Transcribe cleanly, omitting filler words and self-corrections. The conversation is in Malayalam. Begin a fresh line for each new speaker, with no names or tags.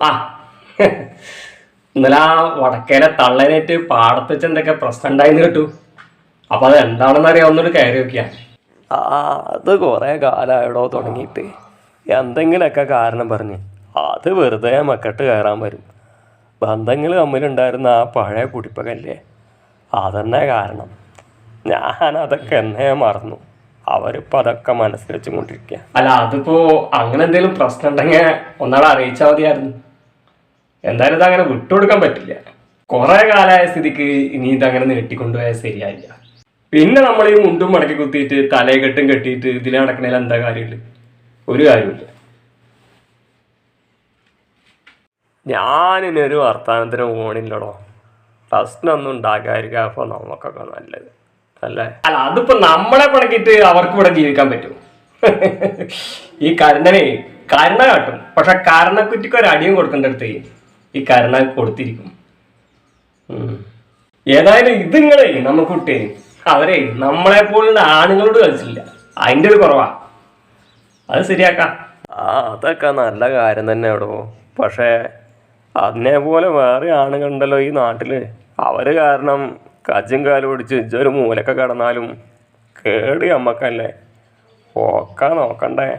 ആ ഇന്നലെ ആ വടക്കേലെ തള്ളനേറ്റ് പാടത്ത് വെച്ച് എന്തൊക്കെ പ്രശ്നം ഉണ്ടായിന്ന് കേട്ടു. അപ്പൊ അത് എന്താണെന്ന് അറിയാവുന്നൊരു കയറി വെക്കുക.
ആ അത് കുറേ കാലമായിടോ തുടങ്ങിയിട്ട്. എന്തെങ്കിലുമൊക്കെ കാരണം പറഞ്ഞ് അത് വെറുതെ മക്കട്ട് കയറാൻ വരും. ബന്ധങ്ങൾ തമ്മിലുണ്ടായിരുന്ന ആ പഴയ കുടിപ്പകല്ലേ, അതന്നെ കാരണം. ഞാനതൊക്കെ എന്നേ മറന്നു. അവരിപ്പോൾ അതൊക്കെ മനസ്സിൽ വെച്ചും കൊണ്ടിരിക്കുക.
അല്ല അതിപ്പോ അങ്ങനെ എന്തെങ്കിലും പ്രശ്നം ഉണ്ടെങ്കിൽ ഒന്നാളെ അറിയിച്ചാൽ മതിയായിരുന്നു. എന്തായാലും ഇതങ്ങനെ വിട്ടുകൊടുക്കാൻ പറ്റില്ല. കുറെ കാലമായ സ്ഥിതിക്ക് ഇനി ഇതങ്ങനെ നീട്ടിക്കൊണ്ടുപോയാൽ ശരിയായില്ല. പിന്നെ നമ്മൾ ഈ മുണ്ടും മടക്കി കുത്തിയിട്ട് തലയെക്കെട്ടും കെട്ടിയിട്ട് ഇതിൽ നടക്കണേൽ എന്താ കാര്യമുള്ളു? ഒരു കാര്യമില്ല.
ഞാനിനൊരു വർത്തമാനത്തിന് പോണില്ലടോ. പ്രശ്നമൊന്നും ഉണ്ടാക്കാതിരിക്കുക. അപ്പോൾ നമുക്കൊക്കെ നല്ലത് അല്ലേ?
അല്ല അതിപ്പോ നമ്മളെ പണക്കിട്ട് അവർക്ക് ഇവിടെ ജീവിക്കാൻ പറ്റും? ഈ കരുണനെ കരുണ കാട്ടും, പക്ഷെ കരുണക്കുറ്റിക്ക് ഒരു അടിയും കൊടുക്കേണ്ടടുത്ത് ഈ കരുണ കൊടുത്തിരിക്കും. ഏതായാലും ഇതിങ്ങളെ നമുക്കിട്ടേ അവരെ നമ്മളെ പോലുള്ള ആണുങ്ങളോട് കളിച്ചില്ല, അതിൻ്റെ ഒരു കുറവാ. അത് ശരിയാക്കാം.
അതൊക്കെ നല്ല കാര്യം തന്നെ എവിടോ. പക്ഷേ അതിനെ പോലെ വേറെ ആണുങ്ങളുണ്ടല്ലോ ഈ നാട്ടിൽ. അവർ കാരണം കജ്ജും കാലും പിടിച്ച് ഇജ്ജൊരു മൂലൊക്കെ കിടന്നാലും കേട് നമ്മക്കല്ലേ. പോക്കാൻ നോക്കണ്ടേ?